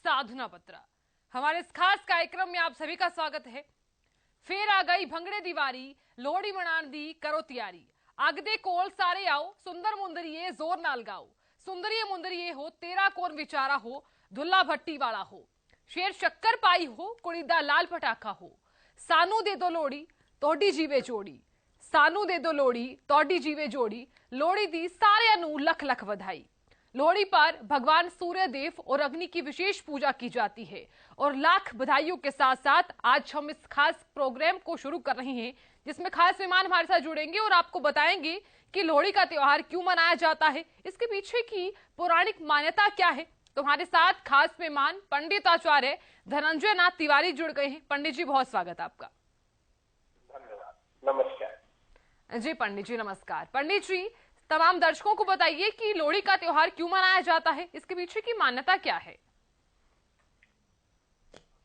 साधना पत्रा। हमारे इस खास कार्यक्रम में आप सभी का स्वागत है। फिर आ गई भंगड़े दीवारी, लोहड़ी मनाण दी करो तैयारी। आगदे कोल सारे आओ, सुंदर मुंदरिये जोर नाल गाओ। सुंदरिये मुंदरिये हो, तेरा कौन विचारा हो, दुल्ला भट्टी वाला हो। शेर शक्कर पाई हो, कुड़ी दा लाल पटाखा हो। सानू दे दो लोहड़ी, तोड़ी जीवे जोड़ी। सानू दे दो लोहड़ी, तोड़ी जीवे जोड़ी। लोहड़ी दी सारियां नू लख लख बधाई। लोहड़ी पर भगवान सूर्य देव और अग्नि की विशेष पूजा की जाती है और लाख बधाइयों के साथ साथ आज हम इस खास प्रोग्राम को शुरू कर रहे हैं, जिसमें खास मेहमान हमारे साथ जुड़ेंगे और आपको बताएंगे कि लोहड़ी का त्योहार क्यों मनाया जाता है, इसके पीछे की पौराणिक मान्यता क्या है। तो हमारे साथ खास मेहमान पंडित आचार्य धनंजय नाथ तिवारी जुड़ गए हैं। पंडित जी, बहुत स्वागत आपका। धन्यवाद, नमस्कार जी। पंडित जी नमस्कार। पंडित जी, तमाम दर्शकों को बताइए कि लोहड़ी का त्योहार क्यों मनाया जाता है, इसके पीछे की मान्यता क्या है।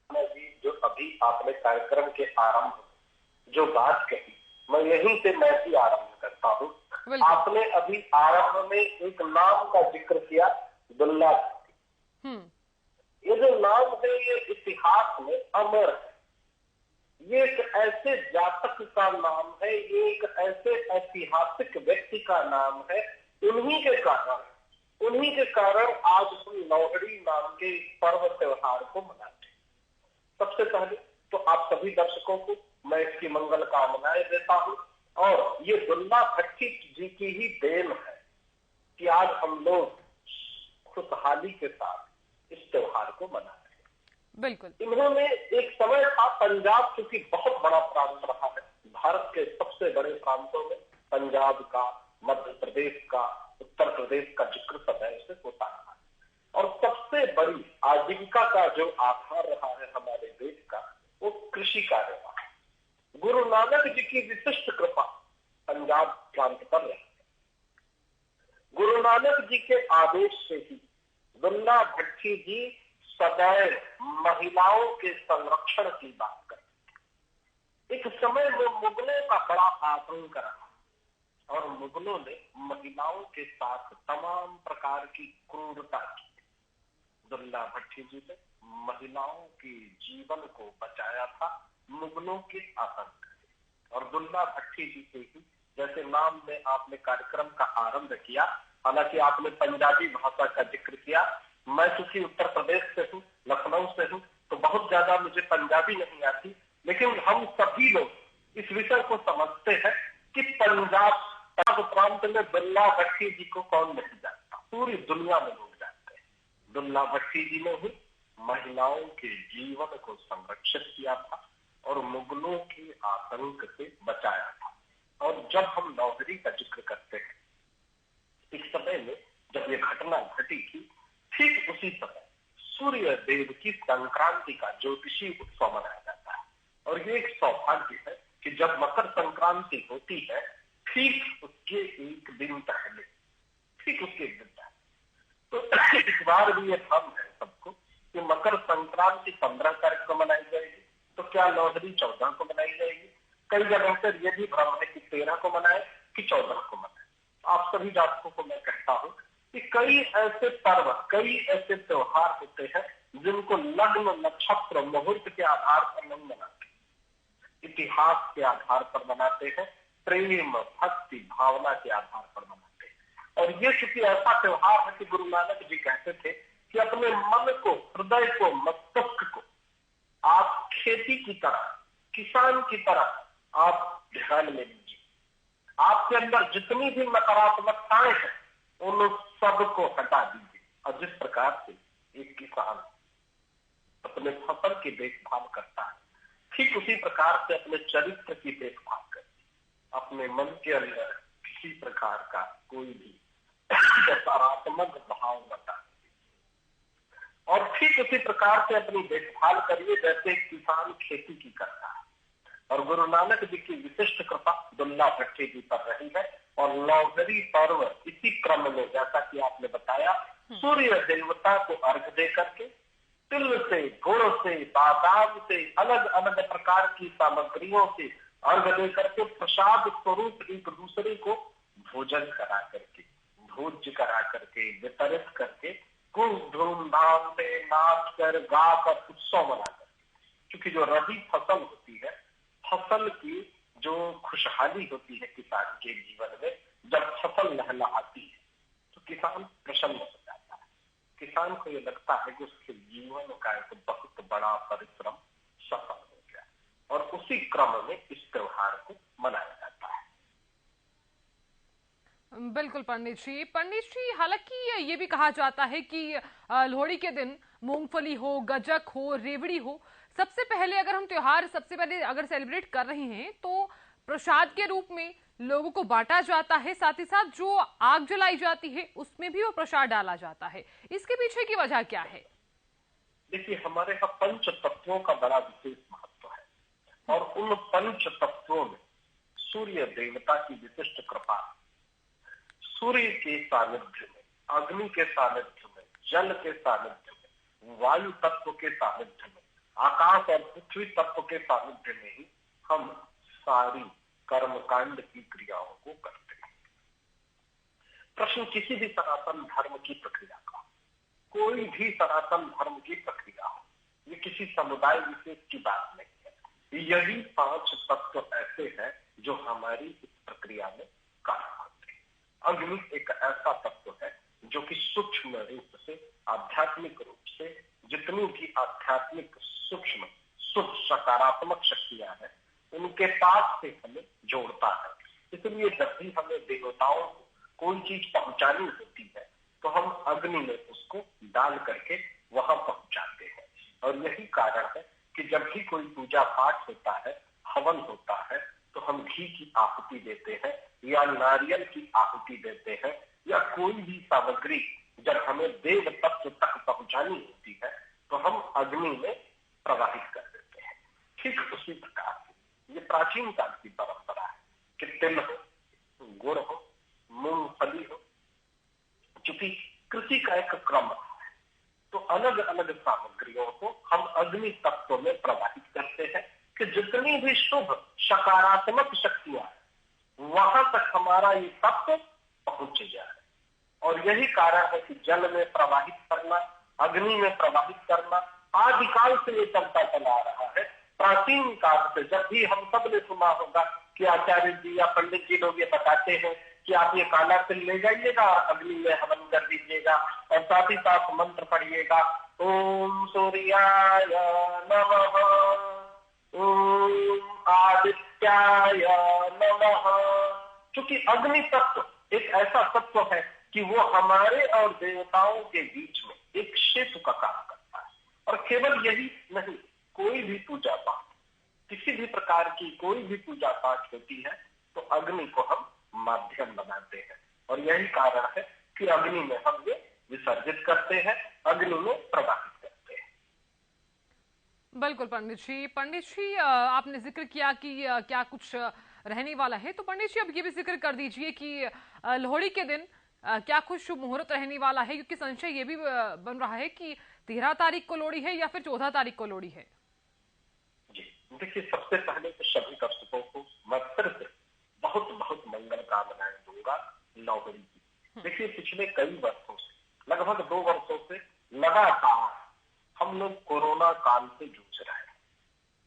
जी, जो अभी आपने कार्यक्रम के आरंभ जो बात कही, मैं यहीं से मैं भी आरंभ करता हूँ। आपने अभी आरंभ में एक नाम का जिक्र किया, दुल्ला भट्टी। ये जो नाम है ये इतिहास में अमर है। ये एक ऐसे जातक का नाम है, ये एक ऐसे ऐतिहासिक व्यक्ति का नाम है। उन्हीं के कारण आज हम लोहड़ी नाम के पर्व त्योहार को मनाते हैं। सबसे पहले तो आप सभी दर्शकों को मैं इसकी मंगल कामनाएं देता हूं और ये दुल्ला भट्टी जी की ही देन है कि आज हम लोग खुशहाली के साथ इस त्योहार को मना रहे हैं। बिल्कुल। इन्होंने एक समय था, पंजाब क्योंकि बहुत बड़ा प्रांत रहा है, भारत के सबसे बड़े प्रांतों में पंजाब का, मध्य प्रदेश का, उत्तर प्रदेश का जिक्र समय से होता रहा है। और सबसे बड़ी आजीविका का जो आधार रहा है हमारे देश का, वो कृषि कार्य रहा है। गुरु नानक जी की विशिष्ट कृपा पंजाब प्रांत पर रही। गुरु नानक जी के आदेश से ही दुल्ला भट्टी जी सदैव महिलाओं के संरक्षण की बात करते। एक समय में मुगलों का बड़ा आतंक रहा और मुगलों ने महिलाओं के साथ तमाम प्रकार की क्रूरता की। दुल्ला भट्टी जी ने महिलाओं के जीवन को बचाया था मुगलों के आतंक से। और दुल्ला भट्टी जी से ही, जैसे नाम में आपने कार्यक्रम का आरंभ किया, हालांकि आपने पंजाबी भाषा का जिक्र किया, मैं चूंकि उत्तर प्रदेश से हूँ, लखनऊ से हूँ, तो बहुत ज्यादा मुझे पंजाबी नहीं आती, लेकिन हम सभी लोग इस विषय को समझते हैं कि पंजाब प्रांत में दुल्ला भट्टी जी को कौन नहीं जानता, पूरी दुनिया में लोग जानते हैं। दुल्ला भट्टी जी ने ही महिलाओं के जीवन को संरक्षित किया था और मुगलों के आतंक से बचाया था। और जब हम लोहड़ी का जिक्र करते हैं, इस समय में जब ये घटना घटी थी, ठीक उसी समय सूर्य देव की संक्रांति का ज्योतिषी उत्सव मनाया जाता है। और ये एक सौभाग्य है कि जब मकर संक्रांति होती है, ठीक उसके एक दिन पहले तो इस बार भी ये भ्रम है सबको कि मकर संक्रांति 15 तारीख को मनाई जाएगी, तो क्या लोहड़ी 14 को मनाई जाएगी। कई जगहों पर यह भी भ्रम है कि 13 को मनाए कि 14 को मनाए। आप सभी जातकों को मैं कहता हूं कि कई ऐसे पर्व, कई ऐसे त्योहार होते हैं जिनको लग्न, नक्षत्र, मुहूर्त के आधार पर नहीं मनाते, इतिहास के आधार पर मनाते हैं, प्रेम, भक्ति, भावना के आधार पर मनाते हैं। और ये चूंकि ऐसा त्योहार है कि गुरु नानक जी कहते थे कि अपने मन को, हृदय को, मस्तिष्क को आप खेती की तरह, किसान की तरह आप ध्यान में लीजिए। आपके अंदर जितनी भी नकारात्मकताएं हैं उन सबको हटा दीजिए। और जिस प्रकार से एक किसान अपने फसल की देखभाल करता है, ठीक उसी प्रकार से अपने चरित्र की देखभाल करिए। अपने मन के अंदर किसी प्रकार का कोई भी नकारात्मक भाव बता दीजिए और ठीक उसी प्रकार से अपनी देखभाल करिए जैसे किसान खेती की करता है। और गुरु नानक जी की विशिष्ट कृपा दुल्ला भट्टी जी पर रही है। और लोहड़ी पर्व इसी क्रम में, जैसा कि आपने बताया, सूर्य देवता को अर्घ दे करके तिल से, गुड़ से, बादाम से, अलग अलग प्रकार की सामग्रियों से अर्घ दे करके प्रसाद स्वरूप एक दूसरे को भोजन करा करके, भोज्य करा करके, वितरित करके खूब धूमधाम से नाच कर गा कर उत्सव मनाकर, क्योंकि जो रबी फसल होती है, फसल की जो खुशहाली होती है किसान के जीवन में, जब फसल लहलहाती है तो किसान प्रसन्न हो जाता है। किसान को ये लगता है कि उसके जीवन का एक बहुत बड़ा परिश्रम सफल हो गया, और उसी क्रम में इस त्योहार को मनाया जाता है। बिल्कुल पंडित जी, हालांकि ये भी कहा जाता है कि लोहड़ी के दिन मूंगफली हो, गजक हो, रेवड़ी हो, सबसे पहले अगर हम त्योहार सबसे पहले अगर सेलिब्रेट कर रहे हैं तो प्रसाद के रूप में लोगों को बांटा जाता है। साथ ही साथ जो आग जलाई जाती है उसमें भी वो प्रसाद डाला जाता है। इसके पीछे की वजह क्या है? देखिए, हमारे यहाँ पंच तत्वों का बड़ा विशेष महत्व है, और उन पंच तत्वों में सूर्य देवता की विशिष्ट कृपा, सूर्य के सानिध्य में, अग्नि के सानिध्य में, जल के सानिध्य में, वायु तत्व के सानिध्य में, आकाश और पृथ्वी तत्व के सानिध्य में ही हम सारी कर्मकांड की क्रियाओं को करते हैं। प्रश्न किसी भी सनातन धर्म की प्रक्रिया का, कोई भी सनातन धर्म की प्रक्रिया हो, ये किसी समुदाय विशेष की बात नहीं है। यही 5 तत्व ऐसे हैं जो हमारी इस प्रक्रिया में कार्य करते हैं। अग्नि एक ऐसा तत्व है जो कि सूक्ष्म रूप से, आध्यात्मिक रूप से जितनी भी आध्यात्मिक सूक्ष्म शुभ सकारात्मक शक्तियां हैं, उनके पास से हमें जोड़ता है। इसलिए जब भी हमें देवताओं को कोई चीज पहुंचानी होती है तो हम अग्नि में उसको डाल करके वहां पहुंचाते हैं। और यही कारण है कि जब भी कोई पूजा पाठ होता है, हवन होता है, तो हम घी की आहुति देते हैं या नारियल की आहुति देते हैं, या कोई भी सामग्री जब हमें देव तत्व तक पहुंचानी होती है तो हम अग्नि में प्रवाहित कर देते हैं। ठीक उसी प्रकार से ये प्राचीन काल की परंपरा है कि तिल हो, गुड़ हो, मूंगफली हो, चूंकि कृषि का एक क्रम है तो अलग अलग सामग्रियों को हम अग्नि तत्व में प्रवाहित करते हैं कि जितनी भी शुभ सकारात्मक शक्तियां हैं वहां तक हमारा ये तत्व पहुंच जाए। और यही कारण है कि जल में प्रवाहित करना, अग्नि में प्रवाहित करना आदिकाल से ये चलता चला आ रहा है। प्राचीन काल से जब भी हम सब ने सुना होगा कि आचार्य जी या पंडित जी लोग ये बताते हैं कि आप ये काला तिल ले जाइएगा, अग्नि में हवन कर दीजिएगा, और साथ ही साथ मंत्र पढ़िएगा, ओम सूर्याय नमः, ओम आदित्याय नमः। क्योंकि अग्नि तत्व एक ऐसा तत्व है कि वो हमारे और देवताओं के बीच में एक सेतु का काम करता है। और केवल यही नहीं, कोई भी पूजा पाठ, किसी भी प्रकार की कोई भी पूजा पाठ होती है तो अग्नि को हम माध्यम बनाते हैं, और यही कारण है कि अग्नि में हम ये विसर्जित करते हैं, अग्नि में प्रवाहित करते हैं। बिल्कुल पंडित जी, आपने जिक्र किया कि क्या कुछ रहने वाला है, तो पंडित जी अब ये भी जिक्र कर दीजिए कि लोहड़ी के दिन क्या कुछ शुभ मुहूर्त रहने वाला है, क्योंकि संशय ये भी बन रहा है कि 13 तारीख को लोहड़ी है या फिर 14 तारीख को लोहड़ी है। जी देखिए, सबसे पहले तो सभी दर्शकों को मैं फिर से बहुत बहुत मंगल कामनाएं दूंगा लोहड़ी की। देखिए, पिछले कई वर्षों से, लगभग 2 वर्षों से लगातार हम लोग कोरोना काल से जूझ रहे हैं,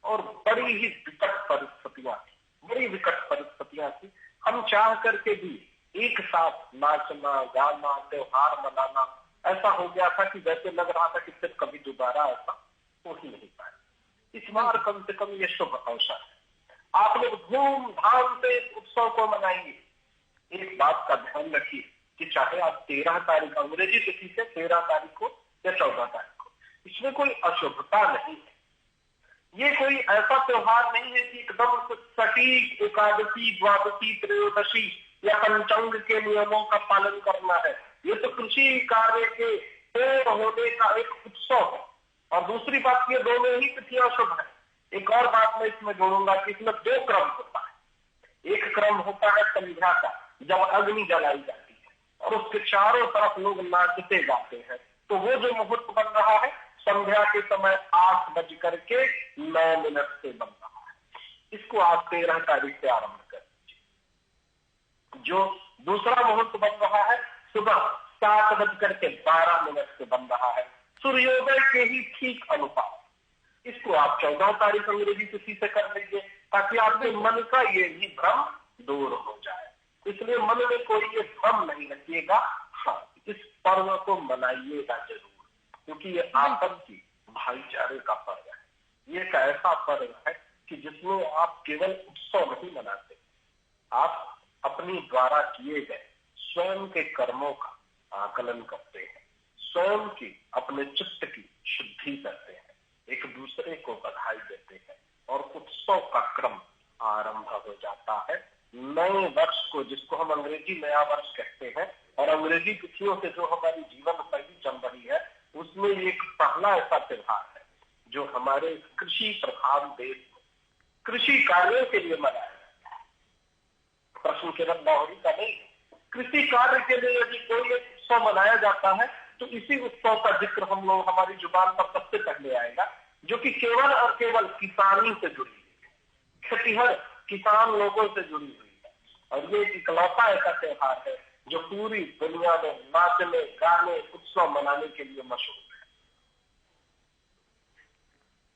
और बड़ी ही विकट परिस्थितियां थी। हम चाह करके भी एक साथ नाचना, गाना, त्योहार मनाना ऐसा हो गया था कि जैसे लग रहा था कि फिर कभी दोबारा ऐसा हो ही नहीं पाए। इस बार कम से कम ये शुभ अवसर है, आप लोग धूमधाम से इस उत्सव को मनाइए। एक बात का ध्यान रखिए कि चाहे आप 13 तारीख अंग्रेजी तिथि से 13 तारीख को या 14 तारीख को, इसमें कोई अशुभता नहीं है। ये कोई ऐसा त्योहार नहीं है कि एकदम सटीक एकादशी, द्वादशी, त्रयोदशी या पंचांग के नियमों का पालन करना है। ये तो कृषि कार्य के पूर्ण होने का एक उत्सव है। और दूसरी बात, ये दोनों ही तिथियां शुभ है। एक और बात मैं इसमें जोड़ूंगा कि इसमें 2 क्रम होता है। एक क्रम होता है संध्या का, जब अग्नि जलाई जाती है और उसके चारों तरफ लोग नाचते जाते हैं, तो वो जो मुहूर्त बन रहा है संध्या के समय 8:09 से बन रहा है। इसको आप 13 तारीख से आरंभ कर दीजिए। जो दूसरा मुहूर्त बन रहा है सुबह 7:12 से बन रहा है, सूर्योदय के ही ठीक अनुपात। इसको आप 14 तारीख अंग्रेजी तिथि से कर लीजिए, ताकि आपके मन का ये भी भ्रम दूर हो जाए। इसलिए मन में कोई ये भ्रम नहीं रखिएगा। हाँ, इस पर्व को मनाइएगा जरूर, क्योंकि ये आपस की भाईचारे का पर्व है। ये एक ऐसा पर्व है कि जिसमें आप केवल उत्सव नहीं मनाते, आप अपनी द्वारा किए गए स्वयं के कर्मों का आकलन करते हैं, स्वयं की अपने चित्त की शुद्धि करते हैं, एक दूसरे को बधाई देते हैं और उत्सव का क्रम आरंभ हो जाता है। नए वर्ष को, जिसको हम अंग्रेजी नया वर्ष कहते हैं, और अंग्रेजी तिथियों से जो हमारी जीवन शैली चल रही है, उसमें एक पहला ऐसा त्योहार है जो हमारे कृषि प्रधान देश में कृषि कार्यों के लिए मनाया जाता है। प्रश्न केवल लोहड़ी का नहीं है, कृषि कार्य के लिए यदि कोई एक उत्सव मनाया जाता है तो इसी उत्सव का जिक्र हम लोग हमारी जुबान पर सबसे पहले आएगा, जो कि केवल और केवल किसानी से जुड़ी हुई है, खेतीहर किसान लोगों से जुड़ी हुई है। और ये इकलौता ऐसा त्योहार है जो पूरी दुनिया में नाचने गाने उत्सव मनाने के लिए मशहूर है।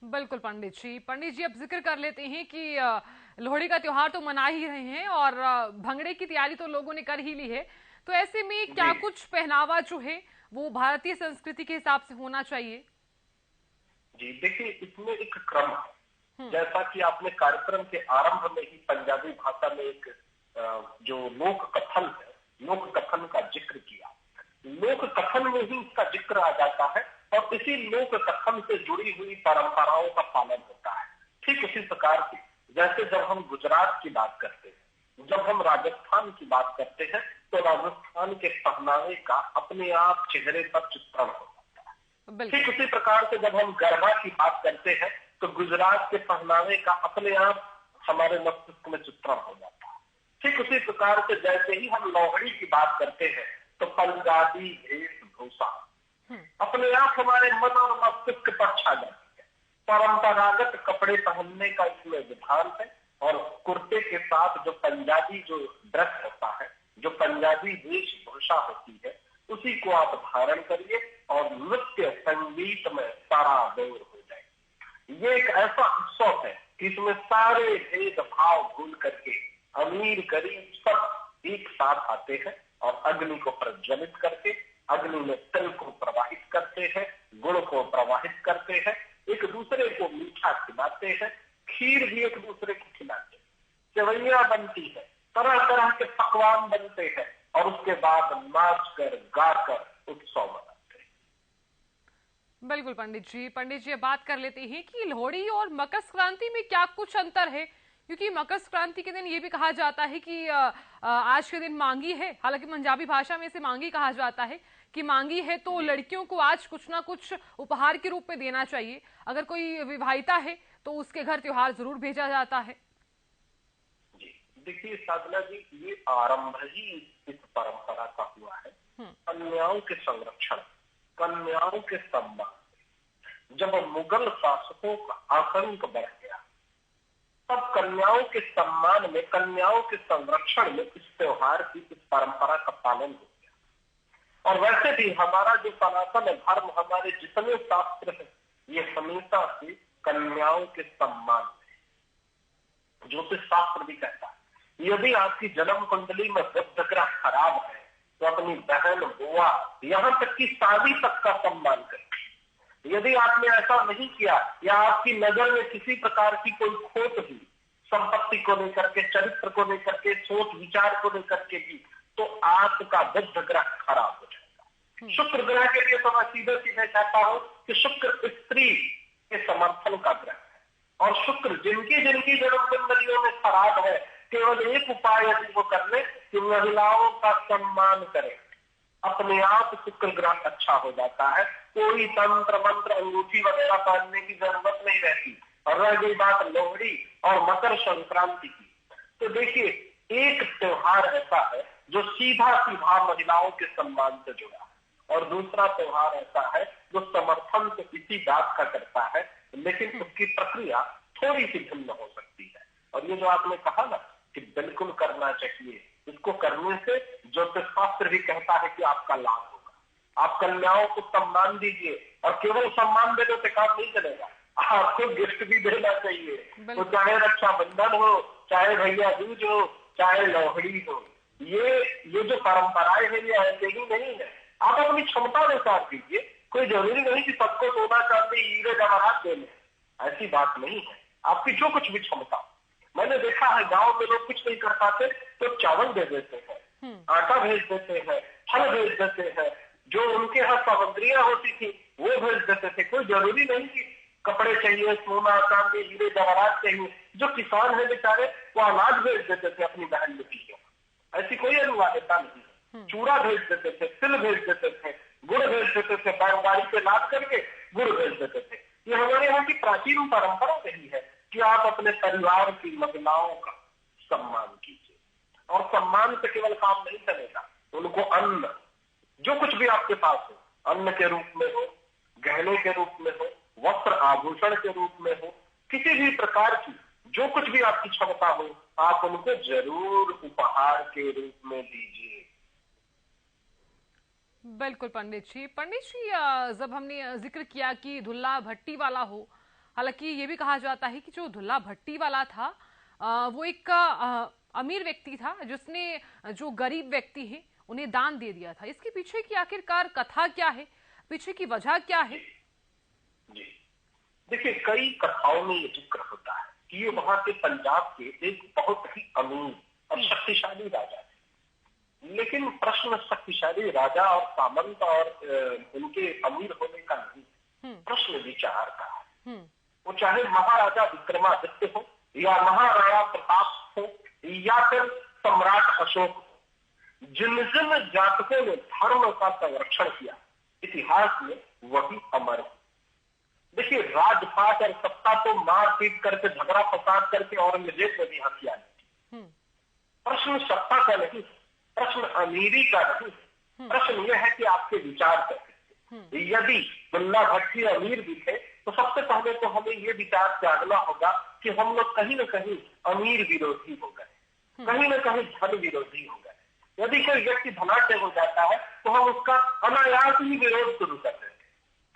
बिल्कुल पंडित जी अब जिक्र कर लेते हैं कि लोहड़ी का त्योहार तो मना ही रहे हैं और भंगड़े की तैयारी तो लोगों ने कर ही ली है, तो ऐसे में क्या कुछ पहनावा जो है वो भारतीय संस्कृति के हिसाब से होना चाहिए? जी देखिए, इसमें एक क्रम है। जैसा कि आपने कार्यक्रम के आरंभ में ही पंजाबी भाषा में एक जो लोक कथन है, लोक कथन का जिक्र किया, लोक कथन में ही इसका जिक्र आ जाता है और इसी लोक कथन से जुड़ी हुई परंपराओं का पालन होता है। ठीक उसी प्रकार से जैसे जब हम गुजरात की बात करते हैं, जब हम राजस्थान की बात करते हैं, तो राजस्थान के पहनावे का अपने आप चेहरे पर चित्रण हो जाता है। ठीक उसी प्रकार से जब हम गरबा की बात करते हैं तो गुजरात के पहनावे का अपने आप हमारे मस्तिष्क में चित्रण हो जाता है। ठीक उसी प्रकार से जैसे ही हम लोहड़ी की बात करते हैं तो पंजाबी वेशभूषा अपने आप हमारे मन और मस्तिष्क पर छा जाती है। परंपरागत कपड़े पहनने का इसमें विधान है और कुर्ते के साथ जो पंजाबी जो ड्रेस होता है, जो पंजाबी वेशभूषा होती है, उसी को आप धारण करिए और नृत्य संगीत में सराबोर हो जाए। ये एक ऐसा उत्सव है कि इसमें सारे भेदभाव भूल करके अमीर गरीब सब एक साथ आते हैं और अग्नि को प्रज्वलित करके अग्नि में तिल को प्रवाहित करते हैं, गुड़ को प्रवाहित करते हैं, एक दूसरे को मीठा खिलाते हैं, खीर भी एक दूसरे को खिलाते हैं, सेवैयां बनती है, तरह तरह के पकवान बनते हैं और उसके बाद नाच कर गाकर उत्सव मनाते हैं। बिल्कुल पंडित जी बात कर लेते हैं कि लोहड़ी और मकर संक्रांति में क्या कुछ अंतर है, क्योंकि मकर संक्रांति के दिन ये भी कहा जाता है कि आज के दिन मांगी है, हालांकि पंजाबी भाषा में इसे मांगी कहा जाता है कि मांगी है तो लड़कियों को आज कुछ ना कुछ उपहार के रूप में देना चाहिए। अगर कोई विवाहिता है तो उसके घर त्योहार जरूर भेजा जाता है। जी देखिए साधना जी, ये आरंभ ही इस परंपरा का हुआ है। कन्याओं के संरक्षण, कन्याओं के सम्मान। जब मुगल शासकों का आतंक बढ़ गया तब कन्याओं के सम्मान में, कन्याओं के संरक्षण में इस त्योहार की, इस परंपरा का पालन हो गया। और वैसे भी हमारा जो सनातन धर्म, हमारे जितने शास्त्र हैं, ये हमेशा से कन्याओं के सम्मान में। ज्योतिष शास्त्र भी कहता है यदि आपकी जन्म कुंडली में बुध ग्रह खराब है तो अपनी बहन, बुआ, यहाँ तक कि शादी तक का सम्मान करें। यदि आपने ऐसा नहीं किया या आपकी नजर में किसी प्रकार की कोई खोट हुई, संपत्ति को लेकर के, चरित्र को लेकर के, सोच विचार को लेकर के भी, तो आपका बुध ग्रह खराब हो जाएगा। शुक्र ग्रह के लिए तो मैं सीधे सीधे कहता हूं कि शुक्र स्त्री के समर्थन का ग्रह है और शुक्र जिनकी जिनकी जन्म कुंडलियों में खराब है, केवल एक उपाय यदि वो कर ले कि महिलाओं का सम्मान करें, अपने आप शुक्र ग्रह अच्छा हो जाता है। कोई तंत्र मंत्र अंगूठी वगैरह पहनने की जरूरत नहीं रहती। और रह गई बात लोहड़ी और मकर संक्रांति की, तो देखिए एक त्योहार ऐसा है जो सीधा सीधा महिलाओं के सम्मान से जुड़ा है और दूसरा त्योहार ऐसा है जो समर्थन से इसी बात का करता है, लेकिन उसकी प्रक्रिया थोड़ी सी भिन्न हो सकती है। और ये जो आपने कहा ना कि बिल्कुल करना चाहिए, इसको करने से ज्योतिष शास्त्र भी कहता है कि आपका लाभ होगा। आप कन्याओं को सम्मान दीजिए, और केवल सम्मान देने से काम नहीं चलेगा, आपको गिफ्ट भी देना चाहिए। तो चाहे रक्षाबंधन हो, चाहे भैया दूज हो, चाहे लोहड़ी हो, ये जो परंपराएं हैं ये ऐसे ही नहीं है। आप अपनी क्षमता अनुसार दीजिए, कोई जरूरी नहीं कि सबको सोना चांदी हीरे जवाहरात देने, ऐसी बात नहीं है। आपकी जो कुछ भी क्षमता, मैंने देखा है गांव में लोग कुछ नहीं कर पाते तो चावल दे देते हैं, आटा भेज देते हैं, फल भेज देते हैं, जो उनके यहाँ सामग्रियां होती थी वो भेज देते थे। कोई जरूरी नहीं कि कपड़े चाहिए, सोना चांदी हीरे जवाहरात चाहिए। जो किसान है बेचारे वो अनाज भेज देते थे अपनी बहन बेटियों, ऐसी कोई अनिवार्यता नहीं। चूड़ा भेज देते थे, तिल भेज देते थे, गुड़ भेज देते थे, बैलगाड़ी पे लाद करके गुड़ भेज देते थे। ये हमारे यहाँ की प्राचीन परंपरा रही है कि आप अपने परिवार की महिलाओं का सम्मान कीजिए, और सम्मान से केवल काम नहीं चलेगा, उनको अन्न, जो कुछ भी आपके पास हो, अन्न के रूप में हो, गहने के रूप में हो, वस्त्र आभूषण के रूप में हो, किसी भी प्रकार की जो कुछ भी आपकी क्षमता हो, आप उनको जरूर उपहार के रूप में दीजिए। बिल्कुल पंडित जी। जब हमने जिक्र किया कि दुल्हा भट्टी वाला हो, हालांकि ये भी कहा जाता है कि जो दुल्हा भट्टी वाला था वो एक अमीर व्यक्ति था जिसने जो गरीब व्यक्ति है उन्हें दान दे दिया था। इसके पीछे की आखिरकार कथा क्या है, पीछे की वजह क्या है? जी देखिए, कई कथाओं में ये जिक्र होता है कि ये वहां के पंजाब के एक बहुत ही अमीर और शक्तिशाली राजा थे। लेकिन प्रश्न शक्तिशाली राजा और सामंत और उनके अमीर होने का नहीं, प्रश्न विचार का है। वो चाहे महाराजा विक्रमादित्य हो, या महाराणा प्रताप हो, या फिर सम्राट अशोक हो, जिन जिन जातकों ने धर्म का संरक्षण किया इतिहास में वही अमर है। देखिए, राजपाट और सत्ता तो मार पीट करके, झगड़ा फसाद करके औरंगजेब ने भी हथिया ली। प्रश्न सत्ता का नहीं, प्रश्न अमीरी का नहीं, प्रश्न यह है कि आपके विचार कैसे। यदि दुल्ला भट्टी अमीर भी थे तो सबसे पहले तो हमें ये विचार त्यागना होगा कि हम लोग कहीं न कहीं अमीर विरोधी हो गए, कहीं न कहीं धन विरोधी हो गए। यदि कोई व्यक्ति धनाढ्य हो जाता है तो हम उसका अनायास ही विरोध शुरू कर देते हैं,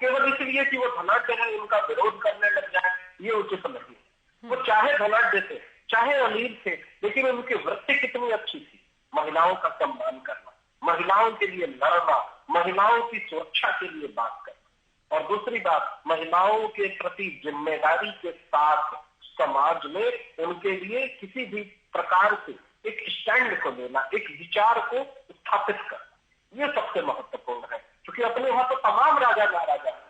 केवल इसलिए कि वो धनाढ्य है उनका विरोध करने लग जाए, ये उचित नहीं। वो चाहे धनाढ्य थे, चाहे अमीर थे, लेकिन उनकी वृत्ति कितनी अच्छी थी, महिलाओं का सम्मान करना, महिलाओं के लिए लड़ना, महिलाओं की सुरक्षा के लिए बात करना, और दूसरी बात, महिलाओं के प्रति जिम्मेदारी के साथ समाज में उनके लिए किसी भी प्रकार से एक स्टैंड को लेना, एक विचार को स्थापित करना, ये सबसे महत्वपूर्ण है। क्योंकि अपने यहाँ तो तमाम राजा महाराजा हैं,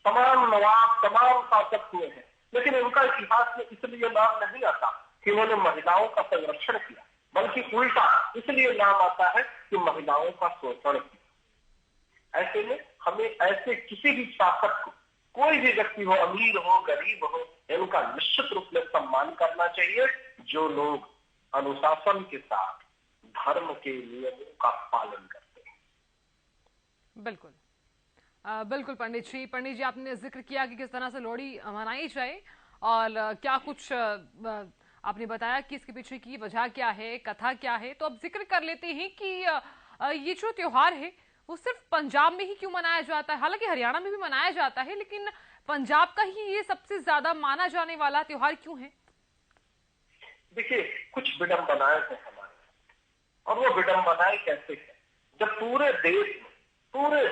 तमाम नवाब, तमाम शासक हुए हैं, लेकिन उनका इतिहास में इसलिए नाम नहीं आता कि उन्होंने महिलाओं का संरक्षण किया, बल्कि उल्टा इसलिए नाम आता है कि महिलाओं का शोषण किया। ऐसे में हमें ऐसे किसी भी शासक को, कोई भी व्यक्ति हो, अमीर हो, गरीब हो, इनका निश्चित रूप में सम्मान करना चाहिए, जो लोग अनुशासन के साथ धर्म के नियमों का पालन करते हैं। बिल्कुल बिल्कुल पंडित जी, आपने जिक्र किया कि किस तरह से लोहड़ी मनाई जाए, और क्या कुछ आपने बताया कि इसके पीछे की वजह क्या है, कथा क्या है। तो अब जिक्र कर लेते हैं कि ये जो त्योहार है वो सिर्फ पंजाब में ही क्यों मनाया जाता है? हालांकि हरियाणा में भी मनाया जाता है, लेकिन पंजाब का ही ये सबसे ज्यादा माना जाने वाला त्योहार क्यों है? देखिए, कुछ विडंबनाएं हैं हमारे, और वो विडंबनाएं कैसे है, जब पूरे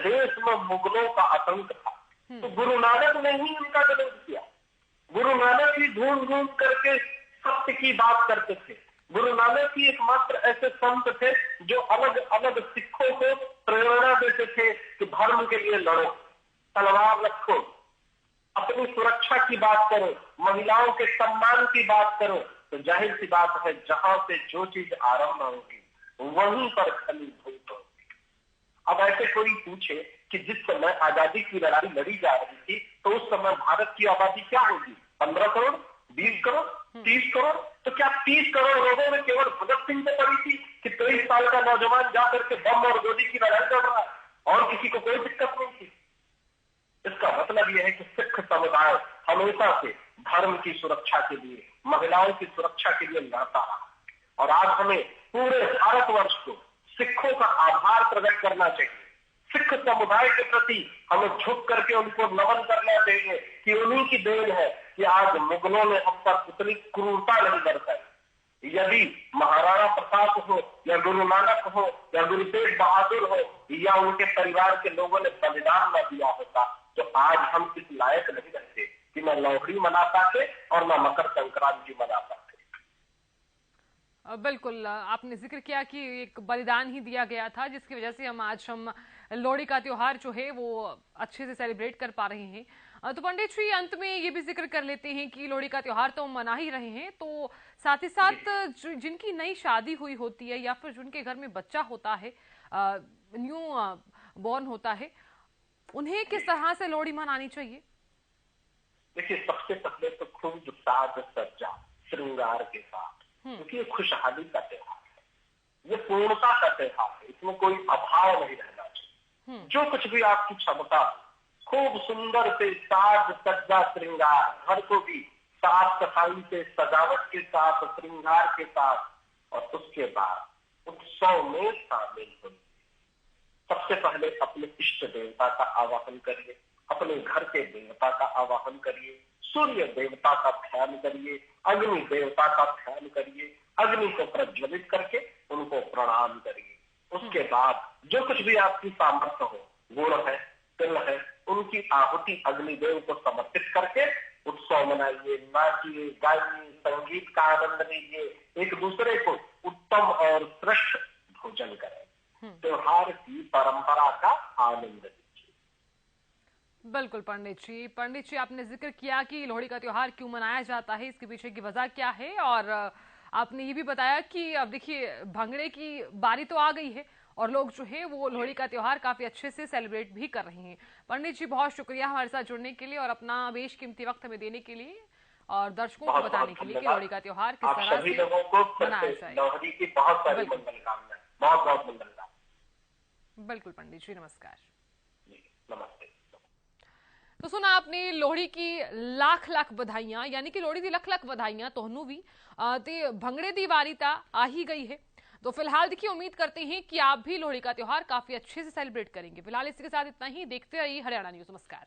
देश में मुगलों का आतंक था तो गुरु नानक ने ही उनका विरोध किया। गुरु नानक ही ढूंढ ढूंढ करके सत्य की बात करते थे। गुरु नानक ही एकमात्र ऐसे संत थे जो अलग अलग सिखों को प्रेरणा देते थे कि धर्म के लिए लड़ो, तलवार रखो, अपनी सुरक्षा की बात करो, महिलाओं के सम्मान की बात करो। तो जाहिर सी बात है, जहां से जो चीज आरंभ होगी वहीं पर फलीभूत होगी। अब ऐसे कोई पूछे कि जिस समय आजादी की लड़ाई लड़ी जा रही थी तो उस समय भारत की आबादी क्या होगी, 15 करोड़, 20 करोड़, 30 करोड़? तो क्या 30 करोड़ लोगों में केवल भगत सिंह को पड़ी थी कि 23 साल का नौजवान जाकर के बम और गोली की लड़ाई लड़ रहा है और किसी को कोई दिक्कत नहीं थी? इसका मतलब यह है कि सिख समुदाय हमेशा से धर्म की सुरक्षा के लिए, महिलाओं की सुरक्षा के लिए लड़ता रहा, और आज हमें पूरे भारतवर्ष को सिखों का आभार प्रकट करना चाहिए, सिख समुदाय के प्रति हमें झुक करके उनको नमन करना चाहिए कि उन्हीं की देन है कि आज मुगलों ने हम पर उतनी क्रूरता नहीं बरताई। यदि महाराणा प्रताप हो या गुरु नानक हो या गुरु तेग बहादुर हो या उनके परिवार के लोगों ने बलिदान न दिया होता तो आज हम इस लायक नहीं रहते कि न लोहड़ी मना पाते और न मकर संक्रांति मना पाते। बिल्कुल, आपने जिक्र किया कि एक बलिदान ही दिया गया था जिसकी वजह से हम लोहड़ी का त्योहार जो है वो अच्छे से सेलिब्रेट कर पा रहे हैं। तो पंडित जी, अंत में ये भी जिक्र कर लेते हैं कि लोहड़ी का त्योहार तो हम मना ही रहे हैं, तो साथ ही साथ जिनकी नई शादी हुई होती है या फिर जिनके घर में बच्चा होता है, न्यू बॉर्न होता है, उन्हें किस तरह से लोहड़ी मनानी चाहिए? देखिए, सबसे पहले तो खूब साज सज्जा श्रृंगार के साथ, क्योंकि ये खुशहाली का त्योहार है, ये पूर्णता का त्योहार है, इसमें कोई अभाव नहीं रहना चाहिए। जो कुछ भी आपकी क्षमता, खूब सुंदर से साज सज्जा श्रृंगार, घर को भी साफ सफाई से सजावट के साथ श्रृंगार के साथ, और उसके बाद उत्सव में शामिल होइए। सबसे पहले अपने इष्ट देवता का आवाहन करिए, अपने घर के देवता का आवाहन करिए, सूर्य देवता का ध्यान करिए, अग्नि देवता का ध्यान करिए, अग्नि को प्रज्वलित करके उनको प्रणाम करिए। उसके बाद जो कुछ भी आपकी सामर्थ्य हो, गुड़ है, तिल है, उनकी आहुति अग्निदेव को समर्पित करके उत्सव मनाइए, नाचिए, गाइए, संगीत का आनंद लीजिए, एक दूसरे को उत्तम और श्रेष्ठ भोजन करें, त्योहार की परंपरा का आनंद लीजिए। बिल्कुल पंडित जी, आपने जिक्र किया कि लोहड़ी का त्योहार क्यों मनाया जाता है, इसके पीछे की वजह क्या है, और आपने ये भी बताया कि अब देखिए भंगड़े की बारी तो आ गई है और लोग जो है वो लोहड़ी का त्योहार काफी अच्छे से सेलिब्रेट भी कर रहे हैं। पंडित जी, बहुत शुक्रिया हमारे साथ जुड़ने के लिए और अपना बेशकीमती वक्त हमें देने के लिए और दर्शकों को बताने के लिए कि लोहड़ी का त्योहार किस तरह से मनाया जाए। लोहड़ी की बहुत सारी मंगलकामनाएं, बहुत बहुत मंगलकामनाएं। बिल्कुल पंडित जी, नमस्कार। नमस्ते। तो सुना आपने लोहड़ी की लाख लाख बधाइयां, यानी कि लोहड़ी दी लख लख बधाइयां तोहनू भी ते भंगड़े दी वारी ता आ ही गई है। तो फिलहाल देखिए, उम्मीद करते हैं कि आप भी लोहड़ी का त्योहार काफी अच्छे से सेलिब्रेट करेंगे। फिलहाल इसके साथ इतना ही, देखते रहिए हरियाणा न्यूज। नमस्कार।